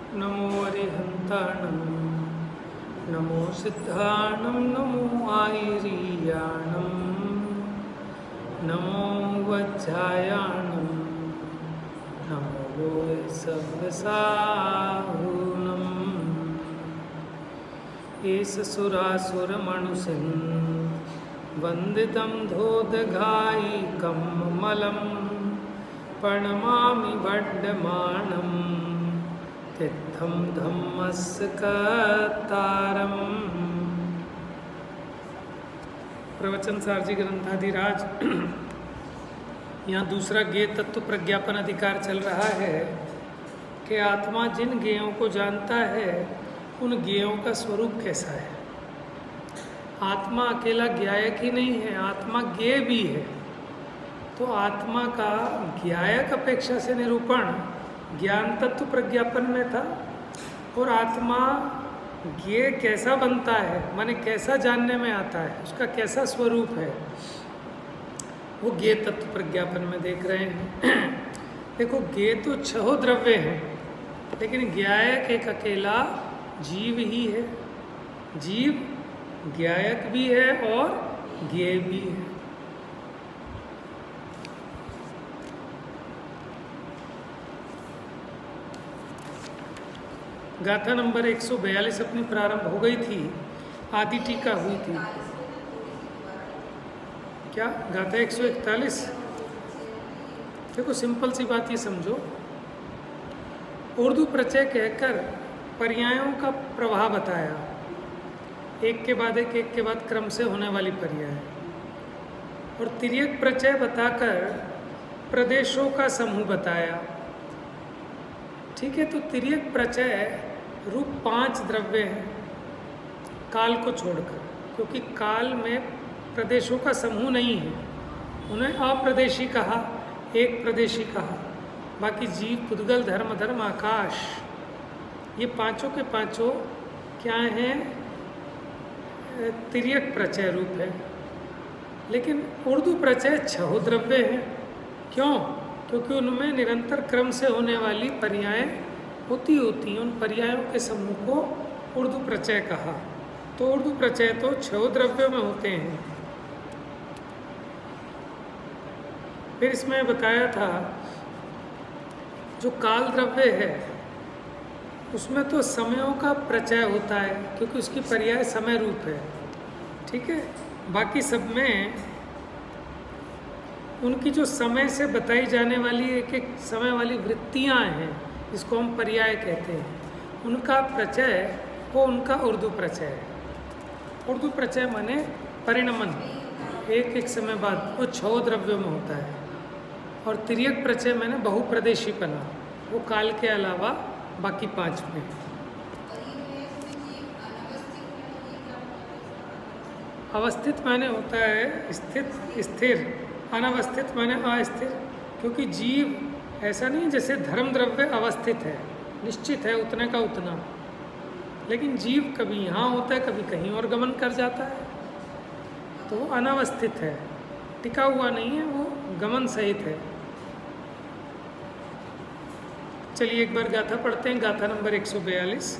नमो अरिहन्ताणं नमो सिद्धाणं नमो आयर्याणं नमो वज्रायाणं नमो लोय सर्वसाहुनं एष सुरासुरमणुषं वन्दितं धोदघायिकं मलं प्रणमामि वर्धमानं तीर्थं धम्मस्य कर्तारम्। प्रवचन सारजी ग्रंथाधिराज यहाँ दूसरा ज्ञेय तत्व प्रज्ञापन अधिकार चल रहा है कि आत्मा जिन ज्ञेयों को जानता है उन ज्ञेयों का स्वरूप कैसा है। आत्मा अकेला ज्ञायक ही नहीं है, आत्मा ज्ञेय भी है। तो आत्मा का ज्ञायक अपेक्षा से निरूपण ज्ञान तत्व प्रज्ञापन में था, और आत्मा ज्ञेय कैसा बनता है माने कैसा जानने में आता है, उसका कैसा स्वरूप है, वो ज्ञेय तत्व प्रज्ञापन में देख रहे हैं। देखो, ज्ञेय तो छह द्रव्य हैं, लेकिन ज्ञायक एक अकेला जीव ही है। जीव ज्ञायक भी है और ज्ञेय भी है। गाथा नंबर 142 अपनी प्रारंभ हो गई थी, आदि टीका हुई थी। क्या गाथा 141? देखो, सिंपल सी बात ये समझो, उर्दू प्रत्यय कहकर पर्यायों का प्रवाह बताया, एक के बाद क्रम से होने वाली पर्याय, और तिर्यक प्रत्यय बताकर प्रदेशों का समूह बताया। ठीक है, तो तिर्यक प्रत्यय रूप 5 द्रव्य हैं काल को छोड़कर, क्योंकि काल में प्रदेशों का समूह नहीं है, उन्हें अप्रदेशी कहा, एक प्रदेशी कहा। बाकी जीव, पुद्गल, धर्म, आकाश, ये पांचों के पांचों क्या हैं? तिर्यक प्रत्यय रूप है। लेकिन उर्दू प्रत्यय 6 द्रव्य हैं। क्यों? क्योंकि उनमें निरंतर क्रम से होने वाली पर्याय होती उन पर्यायों के समूह को उर्दू प्रत्यय कहा। तो उर्दू प्रत्यय तो 6 द्रव्यों में होते हैं। फिर इसमें बताया था जो काल द्रव्य है उसमें तो समयों का प्रत्यय होता है, क्योंकि उसकी पर्याय समय रूप है। ठीक है, बाकी सब में उनकी जो समय से बताई जाने वाली एक समय वाली वृत्तियां हैं, जिसको हम पर्याय कहते हैं, उनका प्रत्यय वो उनका उर्दू प्रत्यय है। उर्दू प्रत्यय माने परिणमन, एक समय बाद वो 6 द्रव्यों में होता है। और तिर्यक प्रत्यय माने बहुप्रदेशीपना, वो काल के अलावा बाकी 5 में। अवस्थित माने होता है स्थित, स्थिर। अनवस्थित माने अस्थिर, क्योंकि जीव ऐसा नहीं जैसे धर्म द्रव्य अवस्थित है, निश्चित है उतने का उतना, लेकिन जीव कभी यहाँ होता है, कभी कहीं और गमन कर जाता है, तो वो अनवस्थित है, टिका हुआ नहीं है, वो गमन सहित है। चलिए एक बार गाथा पढ़ते हैं, गाथा नंबर 142।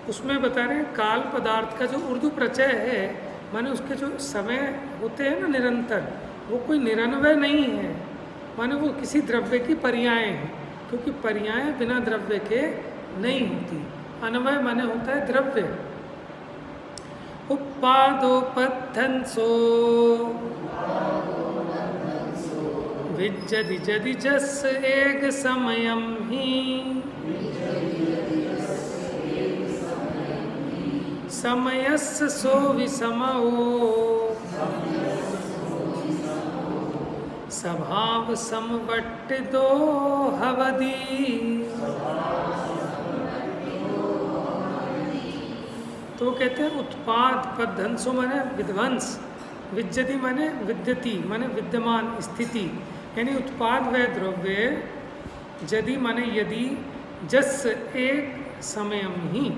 उसमें बता रहे हैं काल पदार्थ का जो उर्दू प्रत्यय है, माने उसके जो समय होते हैं ना निरंतर, वो कोई निरन्वय नहीं है, माने वो किसी द्रव्य की पर्याय हैं, क्योंकि पर्याय बिना द्रव्य के नहीं होती। अन्वय माने होता है द्रव्य। उपादोपद्धंसो विज्जति जदि जस एक समयम ही समयस्य सो विसमो स्वभाव समवट्टिदो हवदी। तो कहते हैं उत्पाद पद्धंसो माने विध्वंस, विज्जति माने विद्यति माने विद्यमान स्थिति, यानी उत्पाद व द्रव्य, यदि माने यदि, जस एक समयम ही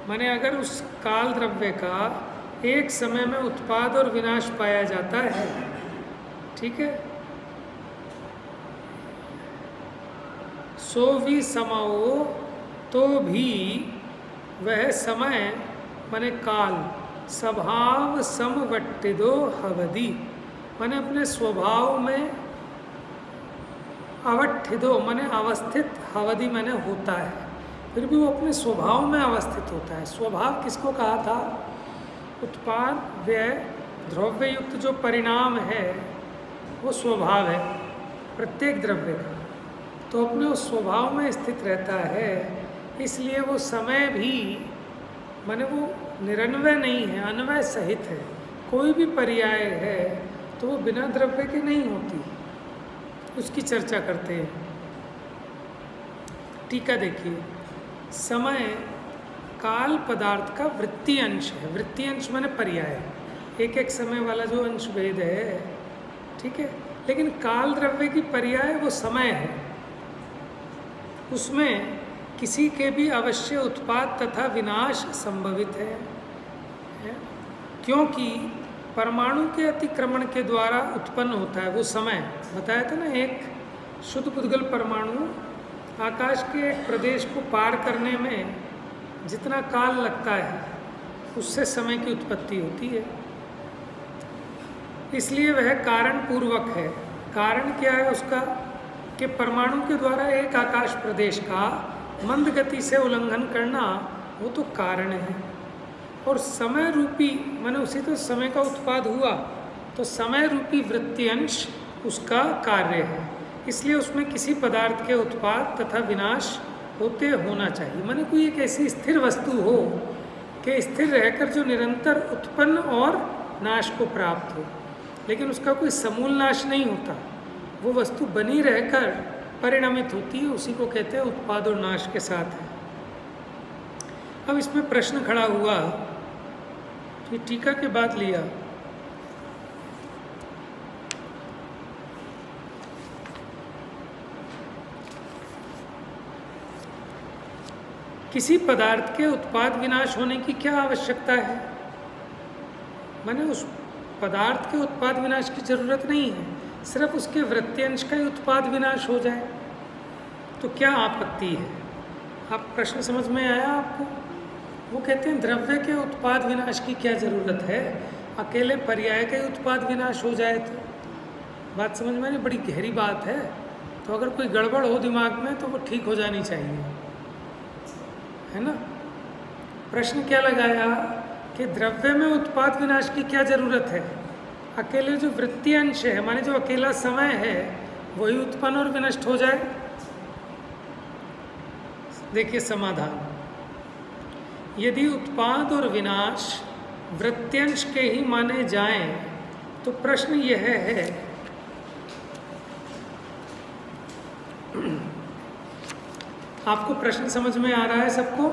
माने अगर उस काल द्रव्य का एक समय में उत्पाद और विनाश पाया जाता है। ठीक है, सो भी समओ, तो भी वह समय माने काल, स्वभाव समवट्टिदो हवदि, माने अपने स्वभाव में अवट्ठिदो माने अवस्थित, हवदि माने होता है, फिर भी वो अपने स्वभाव में अवस्थित होता है। स्वभाव किसको कहा था? उत्पाद व्यय द्रव्य युक्त जो परिणाम है वो स्वभाव है प्रत्येक द्रव्य का, तो अपने उस स्वभाव में स्थित रहता है, इसलिए वो समय भी माने वो निरन्वय नहीं है, अन्वय सहित है। कोई भी पर्याय है तो वो बिना द्रव्य के नहीं होती, उसकी चर्चा करते हैं। टीका देखिए, समय काल पदार्थ का वृत्ति अंश है। वृत्ति अंश माने पर्याय, एक एक समय वाला जो अंश भेद है, ठीक है। लेकिन काल द्रव्य की पर्याय वो समय है, उसमें किसी के भी अवश्य उत्पाद तथा विनाश संभवित है, क्योंकि परमाणु के अतिक्रमण के द्वारा उत्पन्न होता है वो समय। बताया था ना, एक शुद्ध पुद्गल परमाणु आकाश के एक प्रदेश को पार करने में जितना काल लगता है उससे समय की उत्पत्ति होती है, इसलिए वह कारण पूर्वक है। कारण क्या है उसका? कि परमाणु के द्वारा एक आकाश प्रदेश का मंद गति से उल्लंघन करना वो तो कारण है, और समय रूपी माने उसी तो समय का उत्पाद हुआ, तो समय रूपी वृत्ति अंश उसका कार्य है, इसलिए उसमें किसी पदार्थ के उत्पाद तथा विनाश होते होना चाहिए। माने कोई एक ऐसी स्थिर वस्तु हो कि स्थिर रहकर जो निरंतर उत्पन्न और नाश को प्राप्त हो, लेकिन उसका कोई समूल नाश नहीं होता, वो वस्तु बनी रहकर परिणमित होती है, उसी को कहते हैं उत्पाद और नाश के साथ है। अब इसमें प्रश्न खड़ा हुआ, ये टीका के बाद लिया, किसी पदार्थ के उत्पाद विनाश होने की क्या आवश्यकता है? माने उस पदार्थ के उत्पाद विनाश की जरूरत नहीं है, सिर्फ उसके वृत्त्यंश का ही उत्पाद विनाश हो जाए तो क्या आपत्ति है? आप प्रश्न समझ में आया आपको? वो कहते हैं द्रव्य के उत्पाद विनाश की क्या जरूरत है, अकेले पर्याय का ही उत्पाद विनाश हो जाए तो। बात समझ में नहीं? बड़ी गहरी बात है, तो अगर कोई गड़बड़ हो दिमाग में तो वो ठीक हो जानी चाहिए, है ना। प्रश्न क्या लगाया कि द्रव्य में उत्पाद विनाश की क्या जरूरत है, अकेले जो वृत्ति अंश है माने जो अकेला समय है वही उत्पन्न और विनष्ट हो जाए। देखिए समाधान, यदि उत्पाद और विनाश वृत्त्यंश के ही माने जाएं तो प्रश्न यह है आपको प्रश्न समझ में आ रहा है सबको?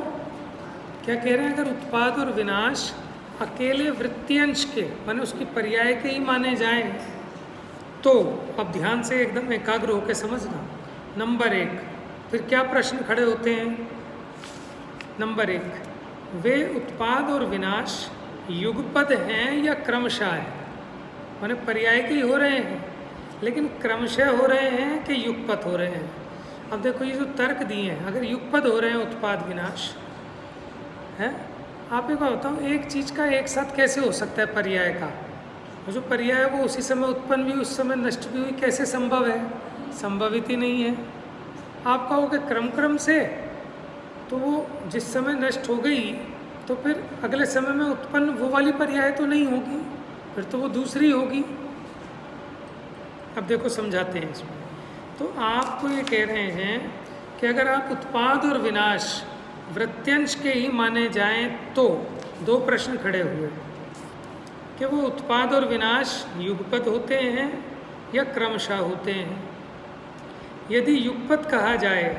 क्या कह रहे हैं? अगर उत्पाद और विनाश अकेले वृत्त्यंश के माने उसकी पर्याय के ही माने जाएं तो, अब ध्यान से एकदम एकाग्र होकर समझना। नंबर 1, फिर क्या प्रश्न खड़े होते हैं? नंबर 1, वे उत्पाद और विनाश युगपद हैं या क्रमशः है? माने पर्याय के ही हो रहे हैं लेकिन क्रमशः हो रहे हैं कि युगपद हो रहे हैं? अब देखो ये जो तर्क दिए हैं, अगर युगपद हो रहे हैं उत्पाद विनाश है, आप एक बात बताओ, एक चीज़ का एक साथ कैसे हो सकता है पर्याय का? जो पर्याय है वो उसी समय उत्पन्न भी उस समय नष्ट भी हुई, कैसे संभव है? संभवित ही नहीं है। आप कहोगे क्रम क्रम से, तो वो जिस समय नष्ट हो गई तो फिर अगले समय में उत्पन्न वो वाली पर्याय तो नहीं होगी, फिर तो वो दूसरी होगी। अब देखो समझाते हैं इसमें। तो आपको ये कह रहे हैं कि अगर आप उत्पाद और विनाश वृत्त्यंश के ही माने जाएं तो दो प्रश्न खड़े हुए कि वो उत्पाद और विनाश युगपद होते हैं या क्रमशः होते हैं। यदि युगपद कहा जाए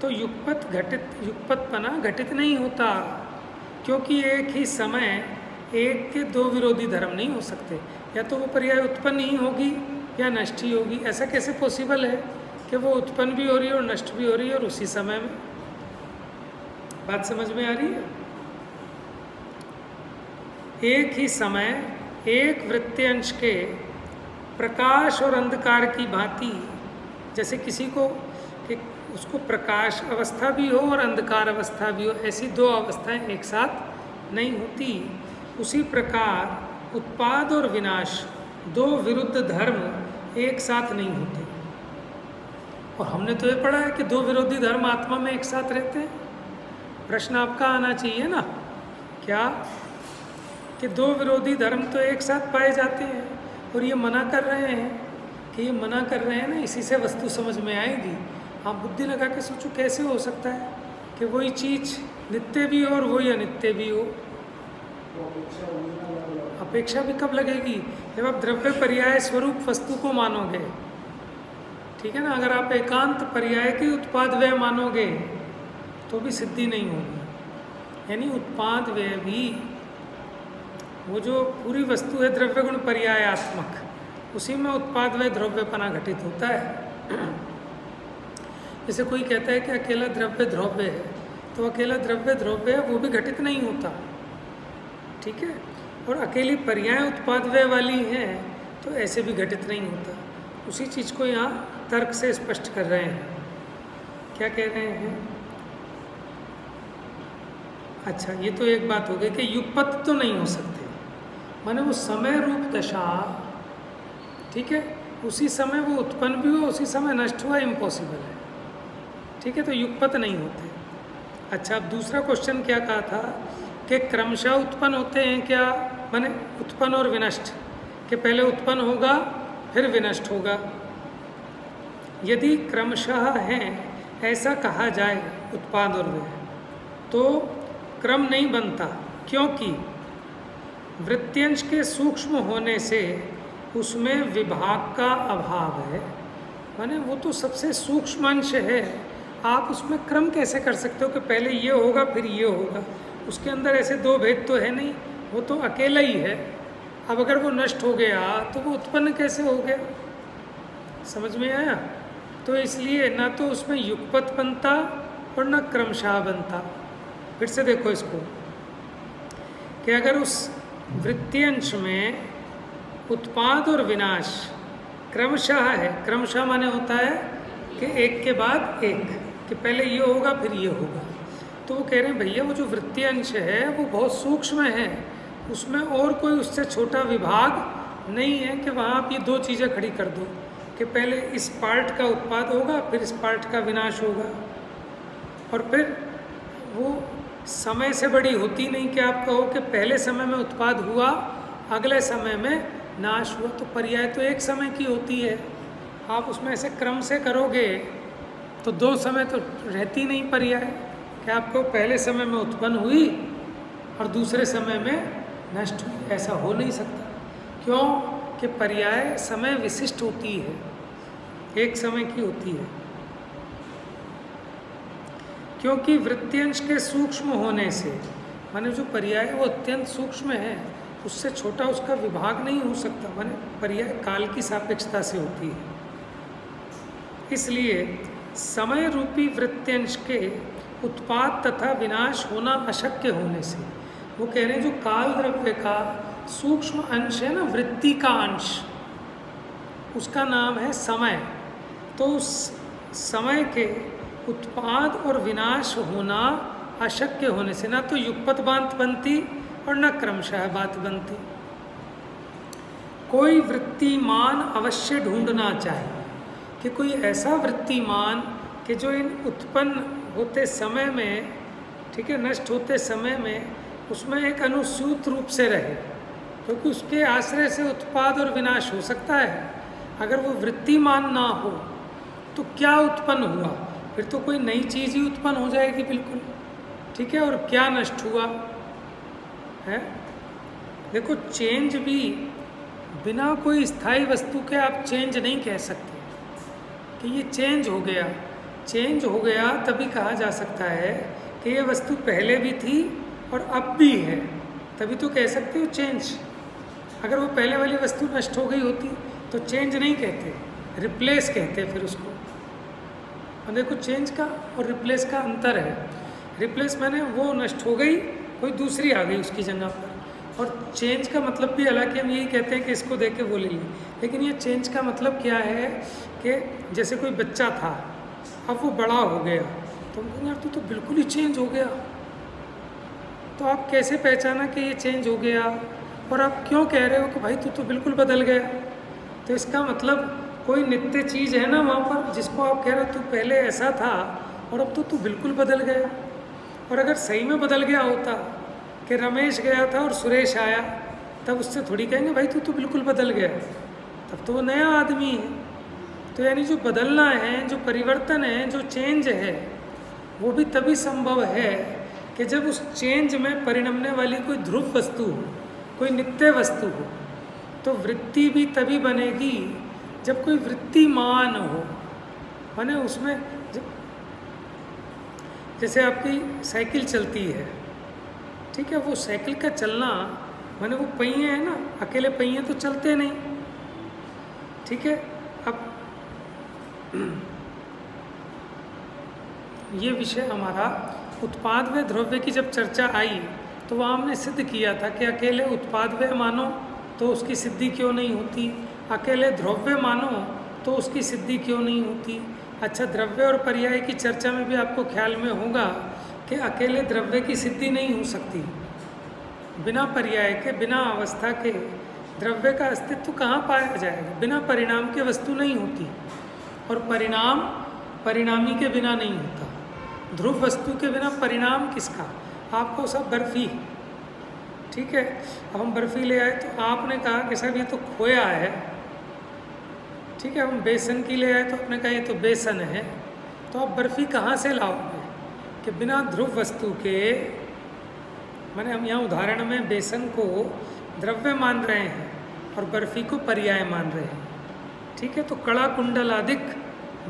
तो युगपदपना घटित नहीं होता, क्योंकि एक ही समय एक के दो विरोधी धर्म नहीं हो सकते, या तो वो पर्याय उत्पन्न ही होगी या नष्ट ही होगी। ऐसा कैसे पॉसिबल है कि वो उत्पन्न भी हो रही है और नष्ट भी हो रही है और उसी समय में? बात समझ में आ रही है? एक ही समय एक वृत्त्यंश के प्रकाश और अंधकार की भांति, जैसे किसी को कि उसको प्रकाश अवस्था भी हो और अंधकार अवस्था भी हो, ऐसी दो अवस्थाएं एक साथ नहीं होती। उसी प्रकार उत्पाद और विनाश दो विरुद्ध धर्म एक साथ नहीं होते। और हमने तो ये पढ़ा है कि दो विरोधी धर्म आत्मा में एक साथ रहते हैं। प्रश्न आपका आना चाहिए ना, क्या कि दो विरोधी धर्म तो एक साथ पाए जाते हैं और ये मना कर रहे हैं कि ये मना कर रहे हैं ना, इसी से वस्तु समझ में आएगी। आप बुद्धि लगा के सोचो कैसे हो सकता है कि वही चीज़ नित्य भी हो और वही अनित्य भी हो। अपेक्षा भी कब लगेगी? जब आप द्रव्य पर्याय स्वरूप वस्तु को मानोगे, ठीक है ना। अगर आप एकांत पर्याय के उत्पाद व्यय मानोगे तो भी सिद्धि नहीं होगी। यानी उत्पाद व्यय भी वो जो पूरी वस्तु है द्रव्य गुण पर्यायात्मक, उसी में उत्पाद व्यय द्रव्यपना घटित होता है। जैसे कोई कहता है कि अकेला द्रव्य द्रव्य है, तो अकेला द्रव्य द्रव्य है वो भी घटित नहीं होता, ठीक है। और अकेली पर्याय उत्पाद व्यय वाली हैं तो ऐसे भी घटित नहीं होता। उसी चीज़ को यहाँ तर्क से स्पष्ट कर रहे हैं। क्या कह रहे हैं? अच्छा, ये तो एक बात हो गई कि युगपत तो नहीं हो सकते, माने वो समय रूप दशा, ठीक है, उसी समय वो उत्पन्न भी हो उसी समय नष्ट हुआ, इम्पॉसिबल है, ठीक है। तो युगपत नहीं होते। अच्छा, अब दूसरा क्वेश्चन क्या कहा था कि क्रमशः उत्पन्न होते हैं क्या, माने उत्पन्न और विनष्ट, कि पहले उत्पन्न होगा फिर विनष्ट होगा। यदि क्रमशः हैं ऐसा कहा जाए उत्पाद और व्यय, तो क्रम नहीं बनता, क्योंकि वृत्त्यंश के सूक्ष्म होने से उसमें विभाग का अभाव है। माने वो तो सबसे सूक्ष्म अंश है, आप उसमें क्रम कैसे कर सकते हो कि पहले ये होगा फिर ये होगा? उसके अंदर ऐसे दो भेद तो है नहीं, वो तो अकेला ही है। अब अगर वो नष्ट हो गया तो वो उत्पन्न कैसे हो गया? समझ में आया? तो इसलिए ना तो उसमें युगपत बनता और ना क्रमशः बनता। फिर से देखो इसको कि अगर उस वृत्त्यंश में उत्पाद और विनाश क्रमशः है, क्रमशः माने होता है कि एक के बाद एक, कि पहले ये होगा फिर ये होगा, तो वो कह रहे हैं भैया वो जो वृत्त्यंश है वो बहुत सूक्ष्म है, उसमें और कोई उससे छोटा विभाग नहीं है कि वहाँ आप ये दो चीज़ें खड़ी कर दो कि पहले इस पार्ट का उत्पाद होगा फिर इस पार्ट का विनाश होगा। और फिर वो समय से बड़ी होती नहीं कि आप कहो कि पहले समय में उत्पाद हुआ अगले समय में नाश हुआ, तो पर्याय तो एक समय की होती है। आप उसमें ऐसे क्रम से करोगे तो दो समय तो रहती नहीं पर्याय, कि आपको पहले समय में उत्पन्न हुई और दूसरे समय में नष्ट हुई, ऐसा हो नहीं सकता। क्यों? कि पर्याय समय विशिष्ट होती है, एक समय की होती है। क्योंकि वृत्त्यंश के सूक्ष्म होने से, माने जो पर्याय वो अत्यंत सूक्ष्म है, उससे छोटा उसका विभाग नहीं हो सकता, माने पर्याय काल की सापेक्षता से होती है। इसलिए समय रूपी वृत्त्यंश के उत्पाद तथा विनाश होना अशक्य होने से, वो कह रहे हैं जो काल द्रव्य का सूक्ष्म अंश है ना, वृत्ति का अंश, उसका नाम है समय। तो उस समय के उत्पाद और विनाश होना अशक्य होने से ना तो युगपत बात बनती और न क्रमशः बात बनती। कोई वृत्तिमान अवश्य ढूंढना चाहिए कि कोई ऐसा वृत्तिमान कि जो इन उत्पन्न होते समय में, ठीक है, नष्ट होते समय में उसमें एक अनुस्यूत रूप से रहे, क्योंकि उसके आश्रय से उत्पाद और विनाश हो सकता है। अगर वो वृत्तिमान ना हो तो क्या उत्पन्न हुआ? फिर तो कोई नई चीज़ ही उत्पन्न हो जाएगी बिल्कुल, ठीक है। और क्या नष्ट हुआ है? देखो, चेंज भी बिना कोई स्थायी वस्तु के आप चेंज नहीं कह सकते कि ये चेंज हो गया। चेंज हो गया तभी कहा जा सकता है कि ये वस्तु पहले भी थी और अब भी है, तभी तो कह सकते हो चेंज। अगर वो पहले वाली वस्तु नष्ट हो गई होती तो चेंज नहीं कहते, रिप्लेस कहते फिर उसको। और देखो, चेंज का और रिप्लेस का अंतर है। रिप्लेस माने वो नष्ट हो गई, कोई दूसरी आ गई उसकी जगह पर, और चेंज का मतलब भी, हालांकि हम यही कहते हैं कि इसको दे के वो ले लें, लेकिन ये चेंज का मतलब क्या है कि जैसे कोई बच्चा था, अब वो बड़ा हो गया, तो हम कहेंगे यार तू तो बिल्कुल ही चेंज हो गया। तो आप कैसे पहचाना कि ये चेंज हो गया, और आप क्यों कह रहे हो कि भाई तू तो बिल्कुल बदल गया? तो इसका मतलब कोई नित्य चीज़ है ना वहाँ पर, जिसको आप कह रहे हो तू पहले ऐसा था और अब तो तू बिल्कुल बदल गया। और अगर सही में बदल गया होता कि रमेश गया था और सुरेश आया, तब उससे थोड़ी कहेंगे भाई तू तो बिल्कुल बदल गया, तब तो वो नया आदमी है। तो यानी जो बदलना है, जो परिवर्तन है, जो चेंज है, वो भी तभी संभव है कि जब उस चेंज में परिणमने वाली कोई ध्रुव वस्तु हो, कोई नित्य वस्तु हो। तो वृत्ति भी तभी बनेगी जब कोई वृत्तिमान हो, माने उसमें जैसे आपकी साइकिल चलती है, ठीक है, वो साइकिल का चलना माने वो पहिए हैं ना, अकेले पहिए तो चलते नहीं, ठीक है। अब ये विषय हमारा उत्पाद व द्रव्य की जब चर्चा आई तो वहाँ हमने सिद्ध किया था कि अकेले उत्पाद व मानो तो उसकी सिद्धि क्यों नहीं होती, अकेले द्रव्य मानो तो उसकी सिद्धि क्यों नहीं होती। अच्छा, द्रव्य और पर्याय की चर्चा में भी आपको ख्याल में होगा कि अकेले द्रव्य की सिद्धि नहीं हो सकती, बिना पर्याय के, बिना अवस्था के द्रव्य का अस्तित्व कहाँ पाया जाएगा? बिना परिणाम के वस्तु नहीं होती, और परिणाम परिणामी के बिना नहीं होता। ध्रुव वस्तु के बिना परिणाम किसका? आपको सब बर्फी, ठीक है, अब हम बर्फी ले आए तो आपने कहा कि साहब ये तो खोया है, ठीक है। हम बेसन की ले आए तो आपने कहा ये तो बेसन है, तो आप बर्फी कहाँ से लाओगे? कि बिना ध्रुव वस्तु के, माने हम यहाँ उदाहरण में बेसन को द्रव्य मान रहे हैं और बर्फी को पर्याय मान रहे हैं, ठीक है। तो कड़ा कुंडल आदिक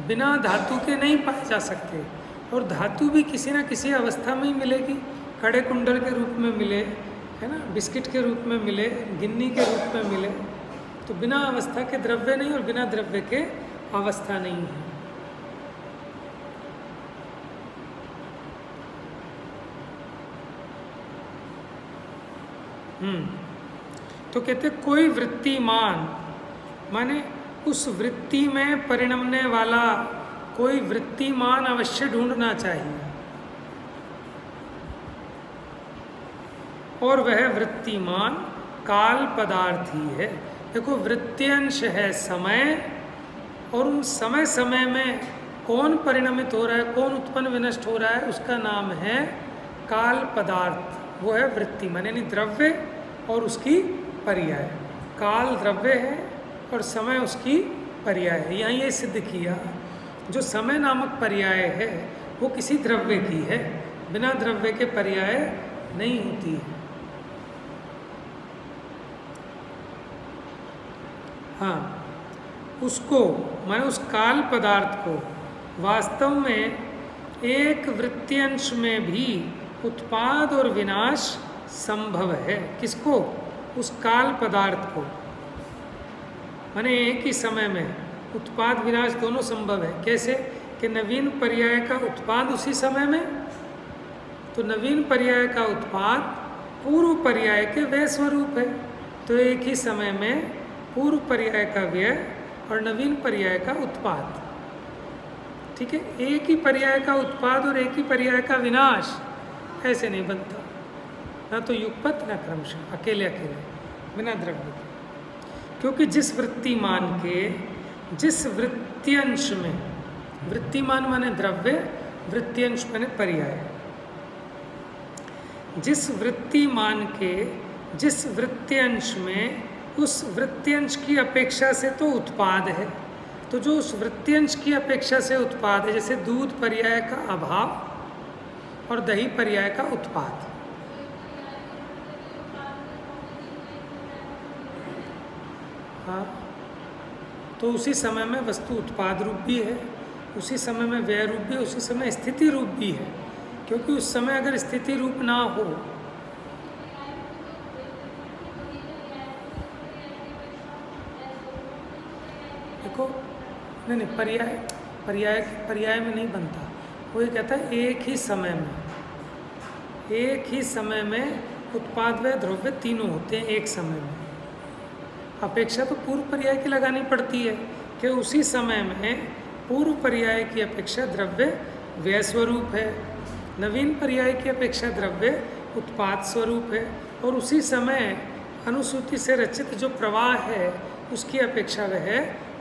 बिना धातु के नहीं पाए जा सकते, और धातु भी किसी न किसी अवस्था में ही मिलेगी। कड़े कुंडल के रूप में मिले, है ना, बिस्किट के रूप में मिले, गिन्नी के रूप में मिले, तो बिना अवस्था के द्रव्य नहीं और बिना द्रव्य के अवस्था नहीं है। तो कहते कोई वृत्तिमान, माने उस वृत्ति में परिणमने वाला कोई वृत्तिमान अवश्य ढूंढना चाहिए, और वह वृत्तिमान काल पदार्थ ही है। देखो, वृत्त्यंश है समय, और उन समय समय में कौन परिणमित हो रहा है, कौन उत्पन्न विनष्ट हो रहा है, उसका नाम है काल पदार्थ। वो है वृत्ति, माने द्रव्य और उसकी पर्याय। काल द्रव्य है और समय उसकी पर्याय है। यहाँ ये सिद्ध किया जो समय नामक पर्याय है वो किसी द्रव्य की है, बिना द्रव्य के पर्याय नहीं होती है। हाँ, उसको माने उस काल पदार्थ को वास्तव में एक वृत्त्यंश में भी उत्पाद और विनाश संभव है। किसको? उस काल पदार्थ को, माने एक ही समय में उत्पाद विनाश दोनों संभव है। कैसे? कि नवीन पर्याय का उत्पाद उसी समय में, तो नवीन पर्याय का उत्पाद पूर्व पर्याय के व्यय स्वरूप है, तो एक ही समय में पूर्व पर्याय का व्यय और नवीन पर्याय का उत्पाद, ठीक है। एक ही पर्याय का उत्पाद और एक ही पर्याय का विनाश ऐसे नहीं बनता, ना तो युगपत ना क्रमशः, अकेले अकेले बिना द्रव्य के। क्योंकि जिस वृत्तिमान के, जिस वृत्त्यंश में, वृत्तिमान माने द्रव्य, वृत्त्यंश माने पर्याय, जिस वृत्तिमान के जिस वृत्त्यंश में उस वृत्त्यंश की अपेक्षा से तो उत्पाद है, तो जो उस वृत्त्यंश की अपेक्षा से उत्पाद है, जैसे दूध पर्याय का अभाव और दही पर्याय का उत्पाद, हाँ, तो उसी समय में वस्तु उत्पाद रूप भी है, उसी समय में व्यय रूप भी, उसी समय स्थिति रूप भी है। क्योंकि उस समय अगर स्थिति रूप ना हो, देखो नहीं पर्याय पर्याय पर्याय में नहीं बनता। वो ये कहता है एक ही समय में, एक ही समय में उत्पाद व द्रव्य तीनों होते हैं एक समय में। अपेक्षा तो पूर्व पर्याय की लगानी पड़ती है कि उसी समय में पूर्व पर्याय की अपेक्षा द्रव्य व्यय स्वरूप है, नवीन पर्याय की अपेक्षा द्रव्य उत्पाद स्वरूप है, और उसी समय अनुसूति से रचित जो प्रवाह है उसकी अपेक्षा वह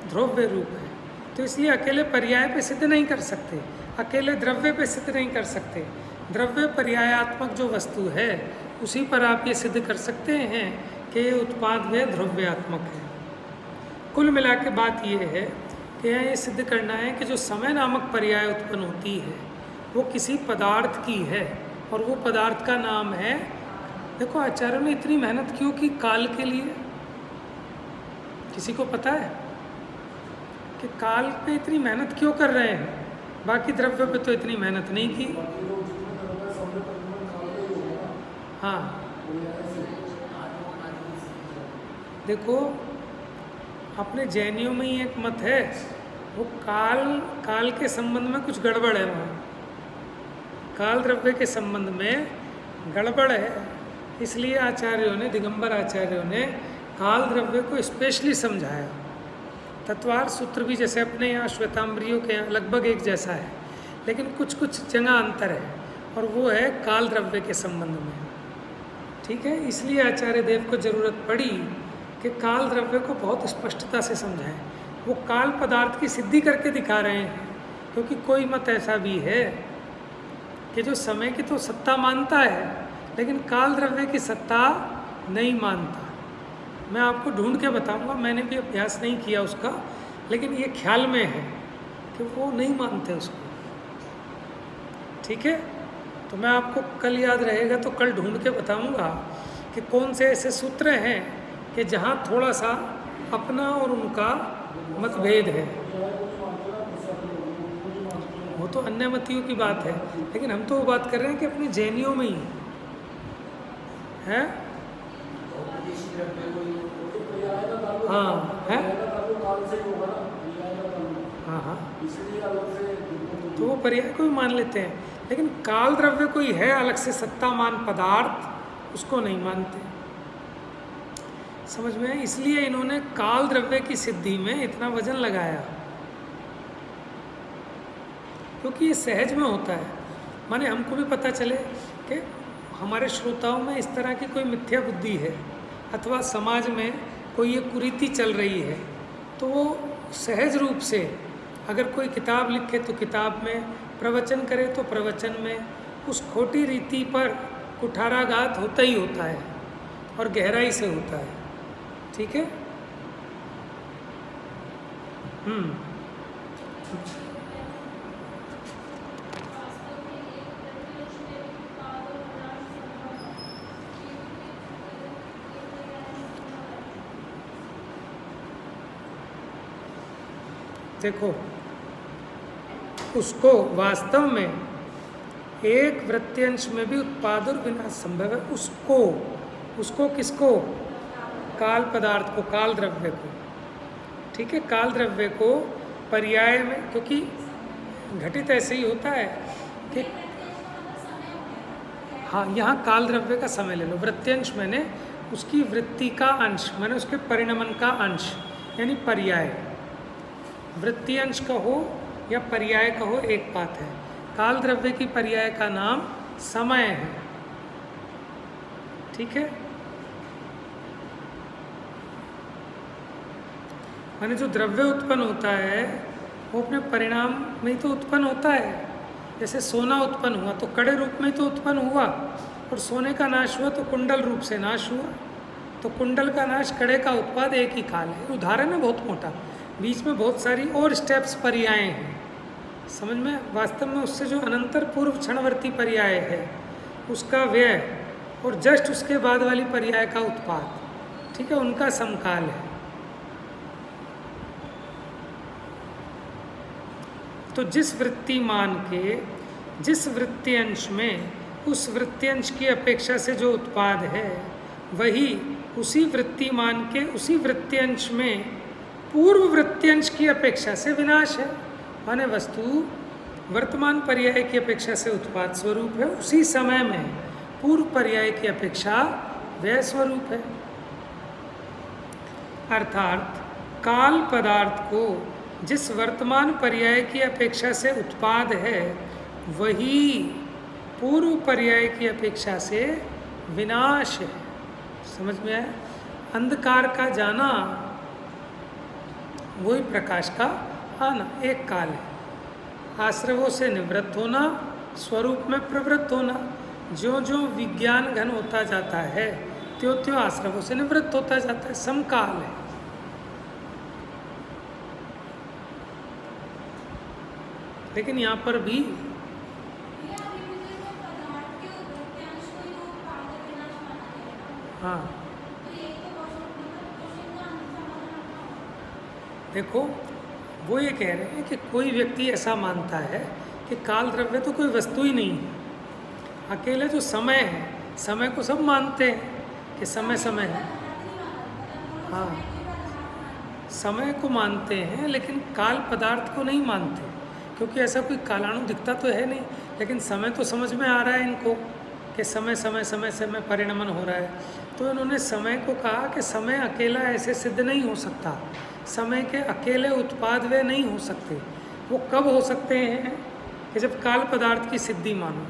ध्रुव्य रूप है। तो इसलिए अकेले पर्याय पे सिद्ध नहीं कर सकते, अकेले द्रव्य पे सिद्ध नहीं कर सकते। द्रव्य पर्यायात्मक जो वस्तु है उसी पर आप ये सिद्ध कर सकते हैं कि ये उत्पाद व ध्रुव्यात्मक है। कुल मिला के बात ये है कि यहाँ ये सिद्ध करना है कि जो समय नामक पर्याय उत्पन्न होती है वो किसी पदार्थ की है, और वो पदार्थ का नाम है, देखो आचार्यों ने इतनी मेहनत क्यों की काल के लिए, किसी को पता है कि काल पे इतनी मेहनत क्यों कर रहे हैं? बाकी द्रव्य पे तो इतनी मेहनत नहीं की। हाँ देखो, अपने जैनियों में ही एक मत है, वो काल के संबंध में कुछ गड़बड़ है, वहाँ काल द्रव्य के संबंध में गड़बड़ है। इसलिए आचार्यों ने, दिगंबर आचार्यों ने काल द्रव्य को स्पेशली समझाया। तत्वार सूत्र भी जैसे अपने यहाँ श्वेतांबरियों के यहाँ लगभग एक जैसा है, लेकिन कुछ कुछ जगह अंतर है, और वो है काल द्रव्य के संबंध में। ठीक है, इसलिए आचार्य देव को जरूरत पड़ी कि काल द्रव्य को बहुत स्पष्टता से समझाएं। वो काल पदार्थ की सिद्धि करके दिखा रहे हैं, क्योंकि कोई मत ऐसा भी है कि जो समय की तो सत्ता मानता है लेकिन काल द्रव्य की सत्ता नहीं मानता। मैं आपको ढूंढ के बताऊंगा, मैंने भी अभ्यास नहीं किया उसका, लेकिन ये ख्याल में है कि वो नहीं मानते उसको। ठीक है, तो मैं आपको कल याद रहेगा तो कल ढूंढ के बताऊंगा कि कौन से ऐसे सूत्र हैं कि जहाँ थोड़ा सा अपना और उनका मतभेद है। वो तो अन्य मतियों की बात है, लेकिन हम तो वो बात कर रहे हैं कि अपने जैनियों में ही है। हाँ है, हाँ हाँ, तो वो पर्याय को भी मान लेते हैं, लेकिन काल द्रव्य कोई है अलग से सत्तामान पदार्थ, उसको नहीं मानते। समझ में? इसलिए इन्होंने काल द्रव्य की सिद्धि में इतना वजन लगाया, क्योंकि ये सहज में होता है। माने हमको भी पता चले कि हमारे श्रोताओं में इस तरह की कोई मिथ्या बुद्धि है, अथवा समाज में कोई ये कुरीति चल रही है, तो वो सहज रूप से अगर कोई किताब लिखे तो किताब में, प्रवचन करे तो प्रवचन में, उस खोटी रीति पर कुठाराघात होता ही होता है, और गहराई से होता है। ठीक है। देखो, उसको वास्तव में एक वृत्त्यंश में भी उत्पाद और विनाश संभव है। उसको किसको? काल पदार्थ को, काल द्रव्य को। ठीक है, काल द्रव्य को पर्याय में, क्योंकि घटित ऐसे ही होता है कि हाँ, यहाँ काल द्रव्य का समय ले लो। वृत्त्यंश मैंने उसकी वृत्ति का अंश, मैंने उसके परिणमन का अंश, यानी पर्याय। वृत्तियंश कहो या पर्याय कहो, एक बात है। काल द्रव्य की पर्याय का नाम समय है। ठीक है, माने जो द्रव्य उत्पन्न होता है वो अपने परिणाम में ही तो उत्पन्न होता है। जैसे सोना उत्पन्न हुआ तो कड़े रूप में तो उत्पन्न हुआ, और सोने का नाश हुआ तो कुंडल रूप से नाश हुआ। तो कुंडल का नाश, कड़े का उत्पाद एक ही काल है। उदाहरण है बहुत मोटा, बीच में बहुत सारी और स्टेप्स पर्याय हैं। समझ में? वास्तव में उससे जो अनंतर पूर्व क्षणवर्ती पर्याय है उसका व्यय, और जस्ट उसके बाद वाली पर्याय का उत्पाद, ठीक है, उनका समकाल है। तो जिस वृत्तिमान के जिस वृत्त्यंश में उस वृत्त्यंश की अपेक्षा से जो उत्पाद है, वही उसी वृत्तिमान के उसी वृत्त्यंश में पूर्व वृत्त्यंश की अपेक्षा से विनाश है। माने वस्तु वर्तमान पर्याय की अपेक्षा से उत्पाद स्वरूप है, उसी समय में पूर्व पर्याय की अपेक्षा व्यय स्वरूप है। अर्थात काल पदार्थ को जिस वर्तमान पर्याय की अपेक्षा से उत्पाद है वही पूर्व पर्याय की अपेक्षा से विनाश है। समझ में आया? अंधकार का जाना वही प्रकाश का आना, एक काल है। आश्रवों से निवृत्त होना, स्वरूप में प्रवृत्त होना। ज्यों ज्यों विज्ञान घन होता जाता है त्यों त्यों आश्रवों से निवृत्त होता जाता है, समकाल है। लेकिन यहाँ पर भी हाँ, देखो वो ये कह रहे हैं कि कोई व्यक्ति ऐसा मानता है कि काल द्रव्य तो कोई वस्तु ही नहीं है, अकेले जो समय है, समय को सब मानते हैं कि समय समय है। हाँ, समय को मानते हैं लेकिन काल पदार्थ को नहीं मानते, क्योंकि ऐसा कोई कालाणु दिखता तो है नहीं। लेकिन समय तो समझ में आ रहा है इनको कि समय समय समय समय परिणमन हो रहा है। तो इन्होंने समय को कहा कि समय अकेला ऐसे सिद्ध नहीं हो सकता, समय के अकेले उत्पाद वे नहीं हो सकते। वो कब हो सकते हैं कि जब काल पदार्थ की सिद्धि मानो।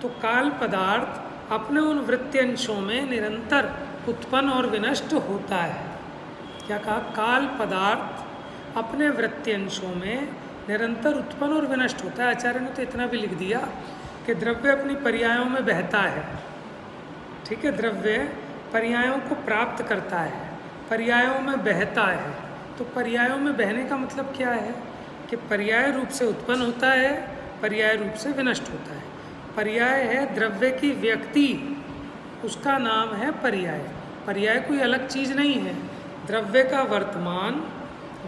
तो काल पदार्थ अपने उन वृत्त्यंशों में निरंतर उत्पन्न और विनष्ट होता है। क्या कहा? काल पदार्थ अपने वृत्त्यंशों में निरंतर उत्पन्न और विनष्ट होता है। आचार्य ने तो इतना भी लिख दिया कि द्रव्य अपनी पर्यायों में बहता है। ठीक है, द्रव्य पर्यायों को प्राप्त करता है, पर्यायों में बहता है। तो पर्यायों में बहने का मतलब क्या है कि पर्याय रूप से उत्पन्न होता है, पर्याय रूप से विनष्ट होता है। पर्याय है द्रव्य की व्यक्ति, उसका नाम है पर्याय। पर्याय कोई अलग चीज़ नहीं है। द्रव्य का वर्तमान,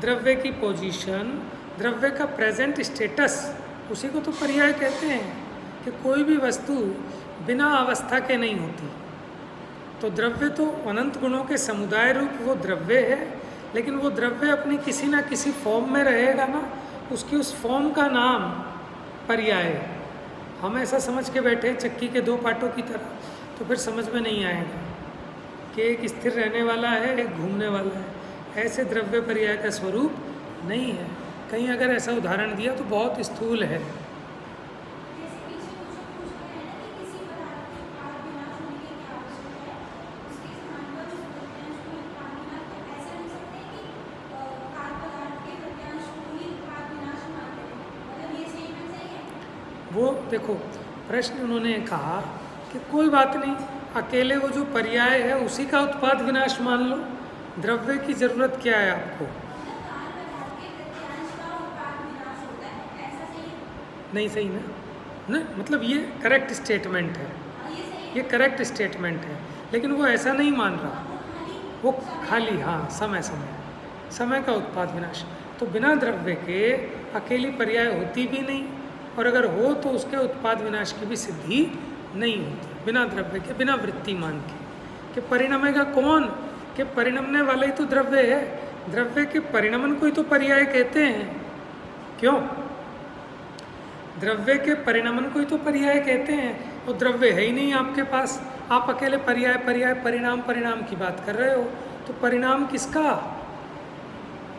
द्रव्य की पोजीशन, द्रव्य का प्रेजेंट स्टेटस, उसी को तो पर्याय कहते हैं। कि कोई भी वस्तु बिना अवस्था के नहीं होती। तो द्रव्य तो अनंत गुणों के समुदाय रूप वो द्रव्य है, लेकिन वो द्रव्य अपनी किसी ना किसी फॉर्म में रहेगा ना, उसकी उस फॉर्म का नाम पर्याय है। हम ऐसा समझ के बैठे हैं चक्की के दो पार्टों की तरह, तो फिर समझ में नहीं आएगा कि एक स्थिर रहने वाला है, एक घूमने वाला है। ऐसे द्रव्य पर्याय का स्वरूप नहीं है। कहीं अगर ऐसा उदाहरण दिया तो बहुत स्थूल है। वो देखो प्रश्न उन्होंने कहा कि कोई बात नहीं, अकेले वो जो पर्याय है उसी का उत्पाद विनाश मान लो, द्रव्य की जरूरत क्या है आपको? नहीं सही ना? नहीं, मतलब ये करेक्ट स्टेटमेंट है, ये करेक्ट स्टेटमेंट है, लेकिन वो ऐसा नहीं मान रहा। वो खाली हाँ समय समय समय का उत्पाद विनाश। तो बिना द्रव्य के अकेली पर्याय होती भी नहीं, और अगर हो तो उसके उत्पाद विनाश की भी सिद्धि नहीं होती बिना द्रव्य के, बिना वृत्ति मान के। कि परिणमेगा कौन? कि परिणमने वाला ही तो द्रव्य है। द्रव्य के परिणमन को ही तो पर्याय कहते हैं। क्यों? द्रव्य के परिणमन को ही तो पर्याय कहते हैं। वो द्रव्य है ही नहीं आपके पास, आप अकेले पर्याय पर्याय परिणाम परिणाम की बात कर रहे हो। तो परिणाम किसका?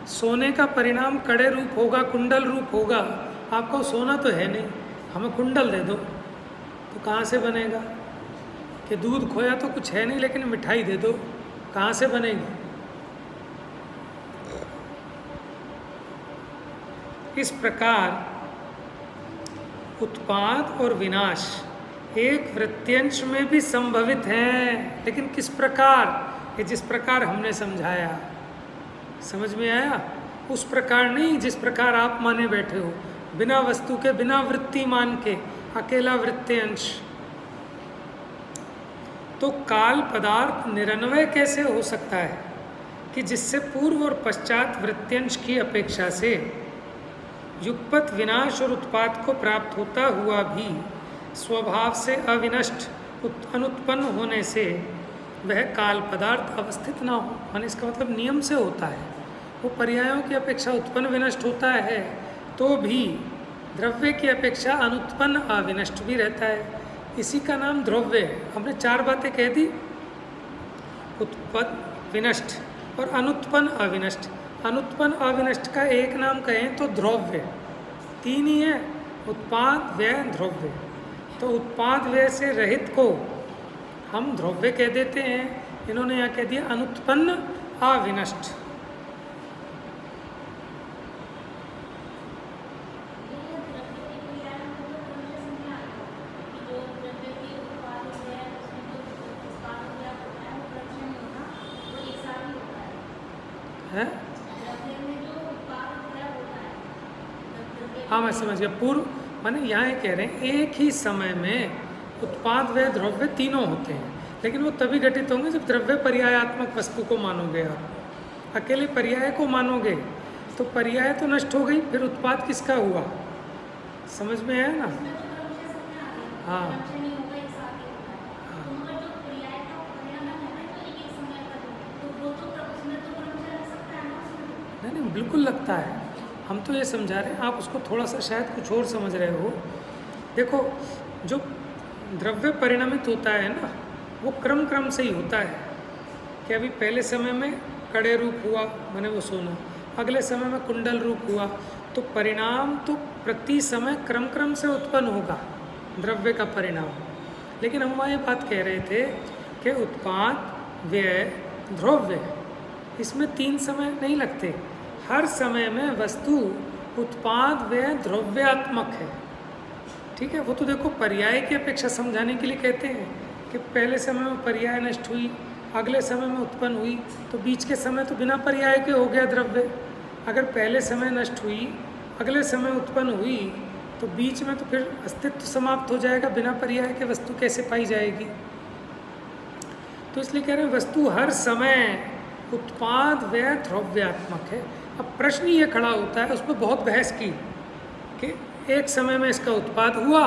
सोने का परिणाम कड़े रूप होगा, कुंडल रूप होगा। आपको सोना तो है नहीं, हमें कुंडल दे दो तो कहाँ से बनेगा? कि दूध खोया तो कुछ है नहीं, लेकिन मिठाई दे दो, कहाँ से बनेगी? इस प्रकार उत्पाद और विनाश एक वृत्त्यंश में भी संभवित हैं, लेकिन किस प्रकार? कि जिस प्रकार हमने समझाया। समझ में आया? उस प्रकार नहीं जिस प्रकार आप माने बैठे हो, बिना वस्तु के, बिना वृत्ति मान के, अकेला वृत्त्यंश। तो काल पदार्थ निरन्वय कैसे हो सकता है कि जिससे पूर्व और पश्चात वृत्त्यंश की अपेक्षा से युगपत विनाश और उत्पाद को प्राप्त होता हुआ भी स्वभाव से अविनष्ट अनुत्पन्न होने से वह काल पदार्थ अवस्थित ना हो। मान इसका मतलब नियम से होता है, वो पर्यायों की अपेक्षा उत्पन्न विनष्ट होता है, तो भी द्रव्य की अपेक्षा अनुत्पन्न अविनष्ट भी रहता है। इसी का नाम द्रव्य है। हमने चार बातें कह दी, उत्पन्न विनष्ट और अनुत्पन्न अविनष्ट। अनुत्पन्न अविनष्ट का एक नाम कहें तो द्रव्य, तीन ही है, उत्पाद, व्यय, द्रव्य। तो उत्पाद व्यय से रहित को हम द्रव्य कह देते हैं। इन्होंने यहाँ कह दिया अनुत्पन्न अविनष्ट। है? हाँ मैं समझ गया। पूर्व माने यहाँ ये कह रहे हैं एक ही समय में उत्पाद व द्रव्य तीनों होते हैं, लेकिन वो तभी घटित होंगे जब द्रव्य पर्यायात्मक वस्तु को मानोगे। आप अकेले पर्याय को मानोगे तो पर्याय तो नष्ट हो गई, फिर उत्पाद किसका हुआ? समझ में आया ना? हाँ नहीं, बिल्कुल लगता है। हम तो ये समझा रहे हैं, आप उसको थोड़ा सा शायद कुछ और समझ रहे हो। देखो, जो द्रव्य परिणमित होता है ना, वो क्रम क्रम से ही होता है कि अभी पहले समय में कड़े रूप हुआ, माने वो सोना, अगले समय में कुंडल रूप हुआ, तो परिणाम तो प्रति समय क्रम क्रम से उत्पन्न होगा द्रव्य का परिणाम। लेकिन हम वहाँ ये बात कह रहे थे कि उत्पाद, व्यय, द्रव्य, इसमें तीन समय नहीं लगते। हर समय में वस्तु उत्पाद व्यय द्रव्यात्मक है। ठीक है, वो तो देखो पर्याय की अपेक्षा समझाने के लिए कहते हैं कि पहले समय में पर्याय नष्ट हुई, अगले समय में उत्पन्न हुई, तो बीच के समय तो बिना पर्याय के हो गया द्रव्य। अगर पहले समय नष्ट हुई, अगले समय उत्पन्न हुई, तो बीच में तो फिर अस्तित्व समाप्त हो जाएगा। बिना पर्याय के वस्तु कैसे पाई जाएगी? तो इसलिए कह रहे हैं वस्तु हर समय उत्पाद व्यय द्रव्यात्मक है। अब प्रश्न ये खड़ा होता है, उस पर बहुत बहस की कि एक समय में इसका उत्पाद हुआ,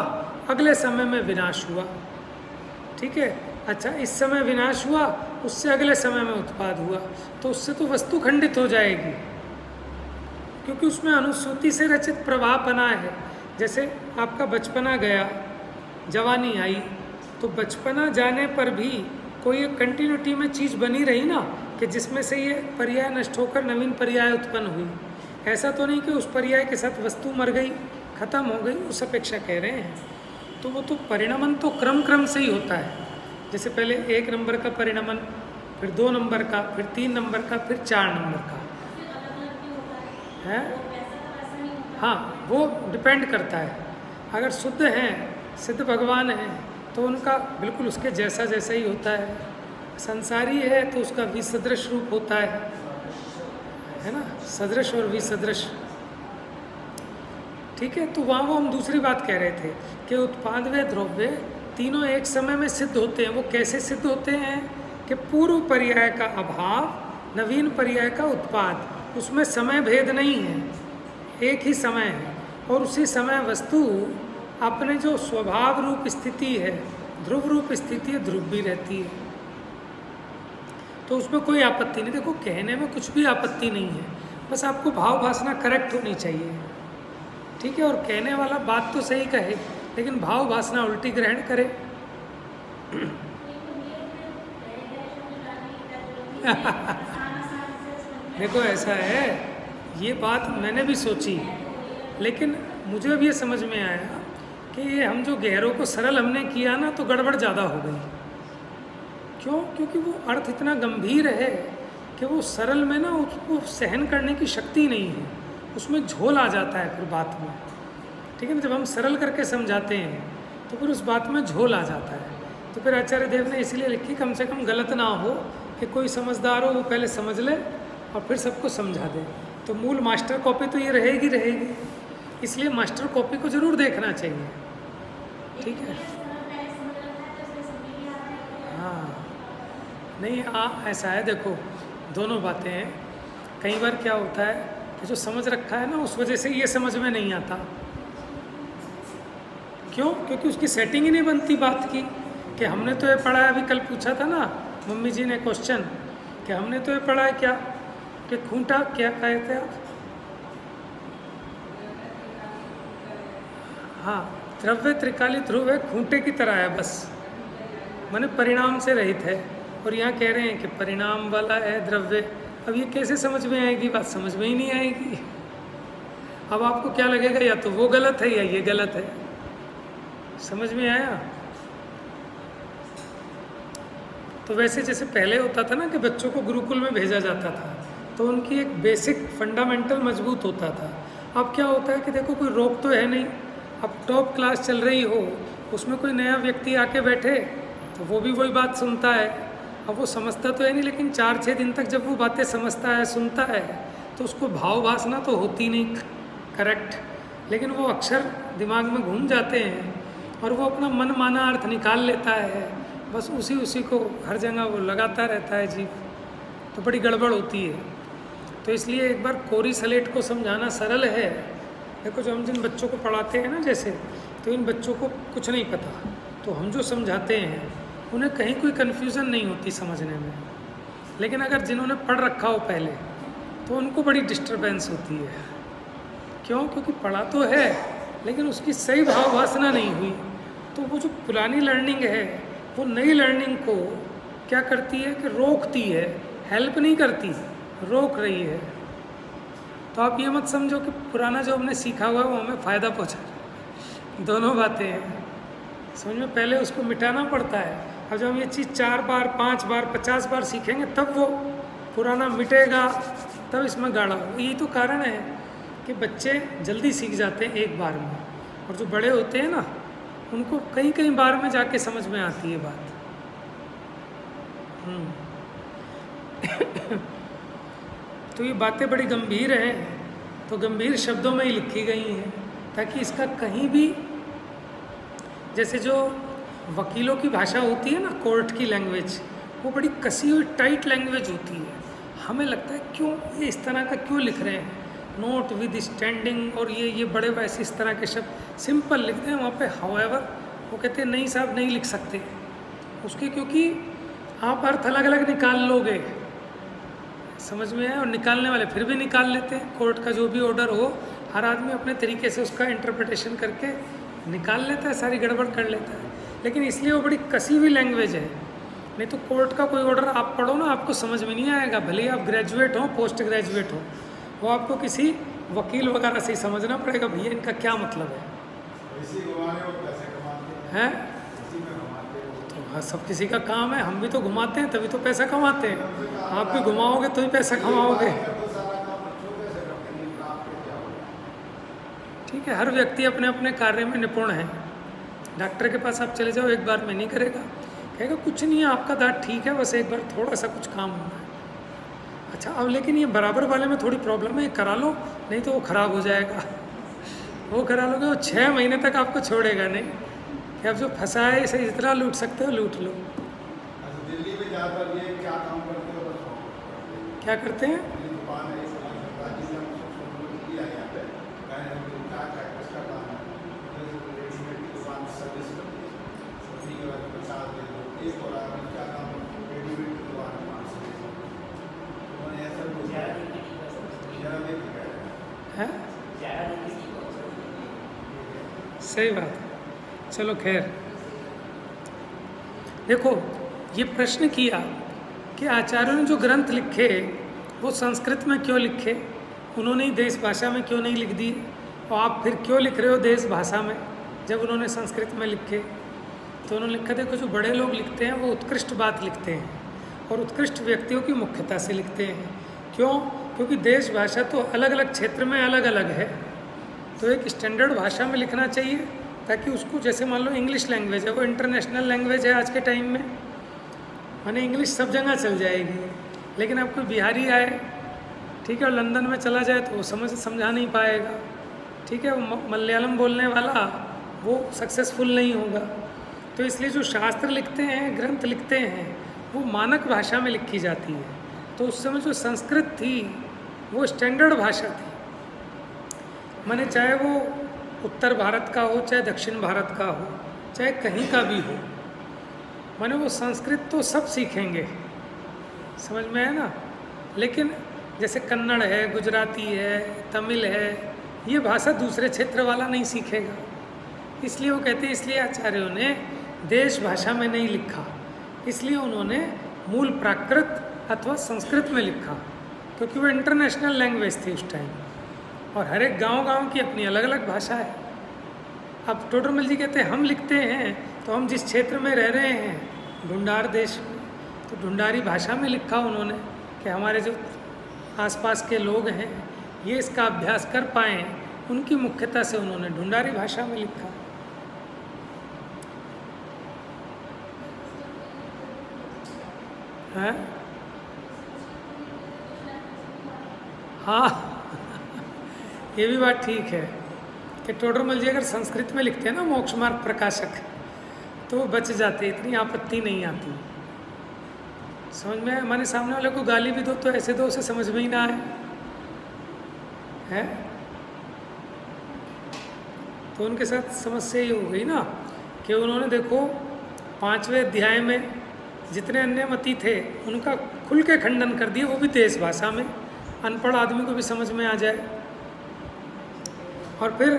अगले समय में विनाश हुआ। ठीक है, अच्छा इस समय विनाश हुआ, उससे अगले समय में उत्पाद हुआ, तो उससे तो वस्तु खंडित हो जाएगी, क्योंकि उसमें अनुसूति से रचित प्रवाह बना है। जैसे आपका बचपना गया, जवानी आई, तो बचपना जाने पर भी कोई एक कंटिन्यूटी में चीज़ बनी रही ना, कि जिसमें से ये पर्याय नष्ट होकर नवीन पर्याय उत्पन्न हुई। ऐसा तो नहीं कि उस पर्याय के साथ वस्तु मर गई, खत्म हो गई, उस अपेक्षा कह रहे हैं। तो वो तो परिणमन तो क्रम क्रम से ही होता है। जैसे पहले 1 नंबर का परिणमन, फिर 2 नंबर का, फिर 3 नंबर का, फिर 4 नंबर का है। हाँ, वो डिपेंड करता है। अगर शुद्ध हैं, सिद्ध भगवान हैं, तो उनका बिल्कुल उसके जैसा जैसा ही होता है। संसारी है तो उसका विसदृश रूप होता है ना, सदृश और विसदृश। ठीक है, तो वहाँ वो हम दूसरी बात कह रहे थे कि उत्पाद व द्रव्य तीनों एक समय में सिद्ध होते हैं। वो कैसे सिद्ध होते हैं कि पूर्व पर्याय का अभाव, नवीन पर्याय का उत्पाद, उसमें समय भेद नहीं है, एक ही समय है, और उसी समय वस्तु अपने जो स्वभाव रूप स्थिति है, ध्रुव रूप स्थिति है, ध्रुव भी रहती है। तो उसमें कोई आपत्ति नहीं। देखो, कहने में कुछ भी आपत्ति नहीं है, बस आपको भाव भासना करेक्ट होनी चाहिए। ठीक है, और कहने वाला बात तो सही कहे, लेकिन भाव भासना उल्टी ग्रहण करे। देखो ऐसा है, ये बात मैंने भी सोची, लेकिन मुझे अब ये समझ में आया कि ये हम जो गहरों को सरल हमने किया ना, तो गड़बड़ ज़्यादा हो गई। क्यों? क्योंकि वो अर्थ इतना गंभीर है कि वो सरल में ना उसको सहन करने की शक्ति नहीं है, उसमें झोल आ जाता है फिर बात में। ठीक है ना, जब हम सरल करके समझाते हैं तो फिर उस बात में झोल आ जाता है। तो फिर आचार्य देव ने इसीलिए लिखी, कम से कम गलत ना हो, कि कोई समझदार हो वो पहले समझ ले और फिर सबको समझा दे। तो मूल मास्टर कॉपी तो ये रहेगी रहेगी, इसलिए मास्टर कॉपी को ज़रूर देखना चाहिए। ठीक है, हाँ नहीं, ऐसा है, देखो दोनों बातें हैं। कई बार क्या होता है कि जो समझ रखा है ना, उस वजह से ये समझ में नहीं आता। क्यों? क्योंकि उसकी सेटिंग ही नहीं बनती बात की। कि हमने तो ये पढ़ा है, अभी कल पूछा था ना मम्मी जी ने क्वेश्चन, कि हमने तो ये पढ़ा है क्या कि खूंटा, क्या कहे थे आप? हाँ, द्रव्य त्रिकाली ध्रुव है, खूंटे की तरह है बस, माने परिणाम से रहित है। और यहाँ कह रहे हैं कि परिणाम वाला है द्रव्य, अब ये कैसे समझ में आएगी? बात समझ में ही नहीं आएगी। अब आपको क्या लगेगा, या तो वो गलत है या ये गलत है। समझ में आया? तो वैसे जैसे पहले होता था ना कि बच्चों को गुरुकुल में भेजा जाता था, तो उनकी एक बेसिक फंडामेंटल मजबूत होता था। अब क्या होता है कि देखो कोई रोक तो है नहीं, अब टॉप क्लास चल रही हो, उसमें कोई नया व्यक्ति आके बैठे तो वो भी वही बात सुनता है। अब वो समझता तो है नहीं, लेकिन 4-6 दिन तक जब वो बातें समझता है, सुनता है, तो उसको भाव वासना तो होती नहीं, करेक्ट, लेकिन वो अक्षर दिमाग में घूम जाते हैं और वो अपना मन माना अर्थ निकाल लेता है, बस उसी को हर जगह वो लगाता रहता है जीव, तो बड़ी गड़बड़ होती है। तो इसलिए एक बार कोरी सलेट को समझाना सरल है। देखो जो हम जिन बच्चों को पढ़ाते हैं ना, जैसे तो इन बच्चों को कुछ नहीं पता, तो हम जो समझाते हैं उन्हें कहीं कोई कन्फ्यूज़न नहीं होती समझने में। लेकिन अगर जिन्होंने पढ़ रखा हो पहले, तो उनको बड़ी डिस्टर्बेंस होती है। क्यों? क्योंकि पढ़ा तो है लेकिन उसकी सही भाव वासना नहीं हुई, तो वो जो पुरानी लर्निंग है वो नई लर्निंग को क्या करती है कि रोकती है, हेल्प नहीं करती, रोक रही है। तो आप ये मत समझो कि पुराना जो हमने सीखा हुआ है वो हमें फ़ायदा पहुँचा रहा है। दोनों बातें हैं, समझ में, पहले उसको मिटाना पड़ता है। अब जब हम ये चीज़ 4 बार 5 बार 50 बार सीखेंगे तब वो पुराना मिटेगा, तब इसमें गाढ़ा हो। यही तो कारण है कि बच्चे जल्दी सीख जाते हैं एक बार में, और जो बड़े होते हैं ना उनको कई बार में जाके समझ में आती है बात। तो ये बातें बड़ी गंभीर हैं, तो गंभीर शब्दों में ही लिखी गई हैं, ताकि इसका कहीं भी, जैसे जो वकीलों की भाषा होती है ना, कोर्ट की लैंग्वेज, वो बड़ी कसी हुई टाइट लैंग्वेज होती है। हमें लगता है क्यों ये इस तरह का क्यों लिख रहे हैं, नोट विद स्टैंडिंग और ये बड़े वैसे इस तरह के शब्द सिंपल लिखते हैं। वहाँ पे हाउएवर वो कहते हैं नहीं साहब नहीं लिख सकते उसके, क्योंकि आप अर्थ अलग अलग निकाल लोगे, समझ में है, और निकालने वाले फिर भी निकाल लेते हैं। कोर्ट का जो भी ऑर्डर हो, हर आदमी अपने तरीके से उसका इंटरप्रिटेशन करके निकाल लेता है, सारी गड़बड़ कर लेता है। लेकिन इसलिए वो बड़ी कसी हुई लैंग्वेज है। नहीं तो कोर्ट का कोई ऑर्डर आप पढ़ो ना, आपको समझ में नहीं आएगा, भले ही आप ग्रेजुएट हो, पोस्ट ग्रेजुएट हो, वो आपको किसी वकील वगैरह से ही समझना पड़ेगा, भैया इनका क्या मतलब है। तो हाँ, सब किसी का काम है, हम भी तो घुमाते हैं तभी तो पैसा कमाते हैं। आप भी घुमाओगे तो ही पैसा कमाओगे। ठीक है, हर व्यक्ति अपने अपने कार्य में निपुण है। डॉक्टर के पास आप चले जाओ, एक बार में नहीं करेगा, कहेगा कुछ नहीं है आपका दांत ठीक है, बस एक बार थोड़ा सा कुछ काम होना है। अच्छा, अब लेकिन ये बराबर वाले में थोड़ी प्रॉब्लम है, करा लो नहीं तो वो ख़राब हो जाएगा। वो करा लोगे, वो 6 महीने तक आपको छोड़ेगा नहीं कि आप जो फंसा है इसे जितना लूट सकते हो लूट लो। दिल्ली में ज़्यादातर ये क्या काम करते हो? क्या करते हैं? है? सही बात है। चलो खैर, देखो ये प्रश्न किया कि आचार्यों ने जो ग्रंथ लिखे वो संस्कृत में क्यों लिखे, उन्होंने ही देश भाषा में क्यों नहीं लिख दिए, और आप फिर क्यों लिख रहे हो देश भाषा में जब उन्होंने संस्कृत में लिखे। तो उन्होंने लिखा, देखो जो बड़े लोग लिखते हैं वो उत्कृष्ट बात लिखते हैं और उत्कृष्ट व्यक्तियों की मुख्यता से लिखते हैं। क्यों? क्योंकि देश भाषा तो अलग अलग क्षेत्र में अलग अलग है, तो एक स्टैंडर्ड भाषा में लिखना चाहिए, ताकि उसको, जैसे मान लो इंग्लिश लैंग्वेज है, वो इंटरनेशनल लैंग्वेज है आज के टाइम में, माने इंग्लिश सब जगह चल जाएगी। लेकिन अब कोई बिहारी आए, ठीक है, और लंदन में चला जाए तो वो समझा नहीं पाएगा, ठीक है, वो मलयालम बोलने वाला वो सक्सेसफुल नहीं होगा। तो इसलिए जो शास्त्र लिखते हैं, ग्रंथ लिखते हैं, वो मानक भाषा में लिखी जाती है। तो उस समय जो संस्कृत थी वो स्टैंडर्ड भाषा थी, माने चाहे वो उत्तर भारत का हो, चाहे दक्षिण भारत का हो, चाहे कहीं का भी हो, माने वो संस्कृत तो सब सीखेंगे, समझ में है ना। लेकिन जैसे कन्नड़ है, गुजराती है, तमिल है, ये भाषा दूसरे क्षेत्र वाला नहीं सीखेगा। इसलिए वो कहते हैं, इसलिए आचार्यों ने देश भाषा में नहीं लिखा, इसलिए उन्होंने मूल प्राकृत अथवा संस्कृत में लिखा। क्योंकि वो इंटरनेशनल लैंग्वेज थी उस टाइम, और हर एक गांव की अपनी अलग अलग भाषा है। अब टोडरमल जी कहते हैं हम लिखते हैं तो हम जिस क्षेत्र में रह रहे हैं ढूंढार देश में, तो ढूंढारी भाषा में लिखा उन्होंने कि हमारे जो आसपास के लोग हैं ये इसका अभ्यास कर पाएँ, उनकी मुख्यता से उन्होंने ढूंढारी भाषा में लिखा। है हाँ ये भी बात ठीक है कि टोडरमल जी अगर संस्कृत में लिखते हैं ना मोक्ष मार्ग प्रकाशक, तो वो बच जाते, इतनी आपत्ति नहीं आती। समझ में हमारे सामने वाले को गाली भी दो तो ऐसे दो उसे समझ में ही ना आए, है तो उनके साथ समस्या ये हो गई ना कि उन्होंने देखो 5वें अध्याय में जितने अन्य मती थे उनका खुल के खंडन कर दिया, वो भी देश भाषा में, अनपढ़ आदमी को भी समझ में आ जाए। और फिर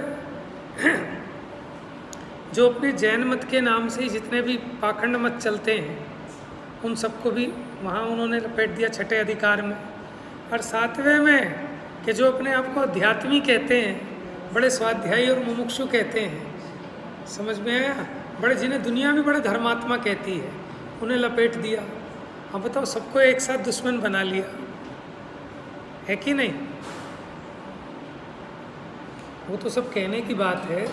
जो अपने जैन मत के नाम से ही जितने भी पाखंड मत चलते हैं उन सबको भी वहाँ उन्होंने लपेट दिया 6ठे अधिकार में। और 7वें में कि जो अपने आप को अध्यात्मी कहते हैं, बड़े स्वाध्यायी और मुमुक्षु कहते हैं, समझ में आया, बड़े जिन्हें दुनिया भी बड़े धर्मात्मा कहती है, उन्हें लपेट दिया। अब बताओ सबको एक साथ दुश्मन बना लिया, है कि नहीं? वो तो सब कहने की बात है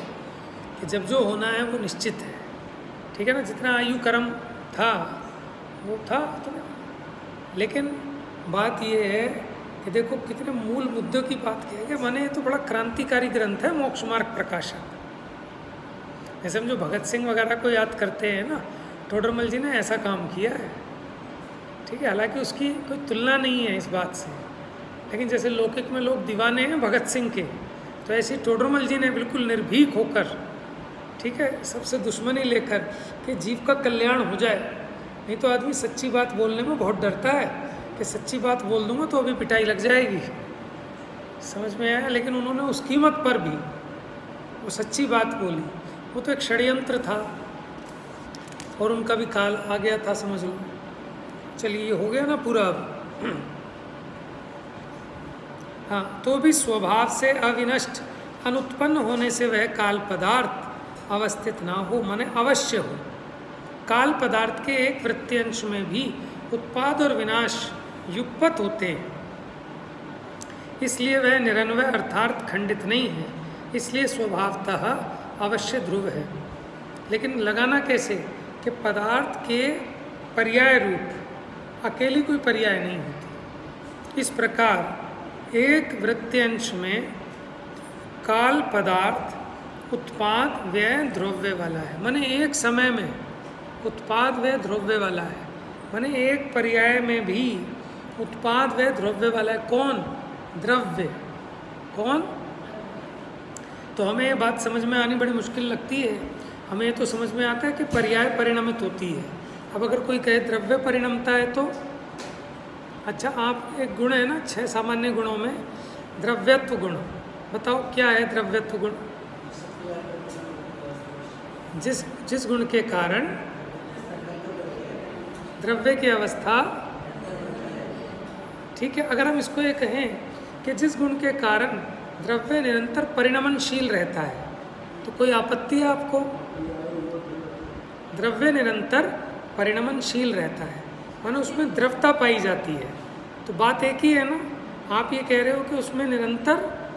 कि जब जो होना है वो निश्चित है, ठीक है ना, जितना आयु कर्म था वो था तो, लेकिन बात ये है कि देखो कितने मूल मुद्दों की बात की है कि माने ये तो बड़ा क्रांतिकारी ग्रंथ है मोक्ष मार्ग प्रकाशक। जैसे हम जो भगत सिंह वगैरह को याद करते हैं ना, टोडरमल जी ने ऐसा काम किया है, ठीक है, हालांकि उसकी कोई तुलना नहीं है इस बात से, लेकिन जैसे लौकिक में लोग दीवाने हैं भगत सिंह के, तो ऐसे टोडरमल जी ने बिल्कुल निर्भीक होकर, ठीक है, सबसे दुश्मनी लेकर कि जीव का कल्याण हो जाए। नहीं तो आदमी सच्ची बात बोलने में बहुत डरता है कि सच्ची बात बोल दूंगा तो अभी पिटाई लग जाएगी, समझ में आया। लेकिन उन्होंने उस कीमत पर भी वो सच्ची बात बोली, वो तो एक षड्यंत्र था और उनका भी काल आ गया था, समझ लो। चलिए ये हो गया ना पूरा अब। हाँ, तो भी स्वभाव से अविनष्ट अनुत्पन्न होने से वह काल पदार्थ अवस्थित ना हो, माने अवश्य हो। काल पदार्थ के एक वृत्त्यंश में भी उत्पाद और विनाश युगपत होते हैं, इसलिए वह निरन्वय अर्थात खंडित नहीं है, इसलिए स्वभावतः अवश्य ध्रुव है। लेकिन लगाना कैसे कि पदार्थ के पर्याय रूप अकेली कोई पर्याय नहीं होती। इस प्रकार एक वृत्त्यंश में काल पदार्थ उत्पाद व्यय द्रव्य वाला है, माने एक समय में उत्पाद व्यय द्रव्य वाला है, माने एक पर्याय में भी उत्पाद व्यय द्रव्य वाला है। कौन? द्रव्य। कौन? तो हमें ये बात समझ में आनी बड़ी मुश्किल लगती है। हमें ये तो समझ में आता है कि पर्याय परिणमित होती है। अब अगर कोई कहे द्रव्य परिणमता है तो अच्छा, आप एक गुण है ना 6 सामान्य गुणों में द्रव्यत्व गुण, बताओ क्या है द्रव्यत्व गुण? जिस गुण के कारण द्रव्य की अवस्था, ठीक है, अगर हम इसको ये कहें कि जिस गुण के कारण द्रव्य निरंतर परिणमनशील रहता है तो कोई आपत्ति है आपको? द्रव्य निरंतर परिणमनशील रहता है मानो उसमें द्रवता पाई जाती है, तो बात एक ही है ना। आप ये कह रहे हो कि उसमें निरंतर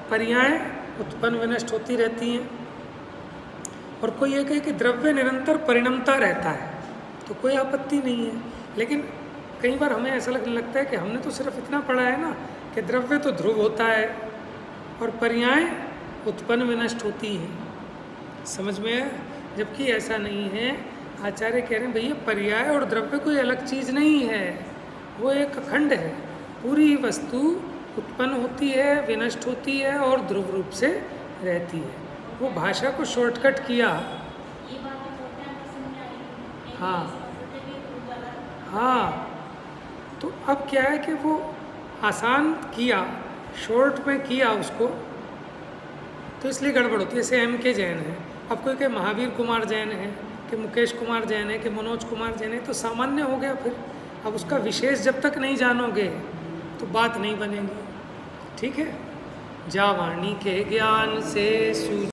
पर्याय उत्पन्न विनष्ट होती रहती हैं, और कोई ये कहे कि द्रव्य निरंतर परिणमता रहता है तो कोई आपत्ति नहीं है। लेकिन कई बार हमें ऐसा लगने लगता है कि हमने तो सिर्फ इतना पढ़ा है ना कि द्रव्य तो ध्रुव होता है और पर्याय उत्पन्न विनष्ट होती हैं, समझ में है, जबकि ऐसा नहीं है। आचार्य कह रहे हैं भैया पर्याय और द्रव्य कोई अलग चीज़ नहीं है, वो एक अखंड है। पूरी वस्तु उत्पन्न होती है, विनष्ट होती है और ध्रुव रूप से रहती है। वो भाषा को शॉर्टकट किया। हाँ हाँ, तो अब क्या है कि वो आसान किया, शॉर्ट में किया उसको, तो इसलिए गड़बड़ होती है। जैसे M.K. जैन है, अब कोई कहे महावीर कुमार जैन है कि मुकेश कुमार जैन है कि मनोज कुमार जैन है, तो सामान्य हो गया। फिर अब उसका विशेष जब तक नहीं जानोगे तो बात नहीं बनेगी। ठीक है, जा वाणी के ज्ञान से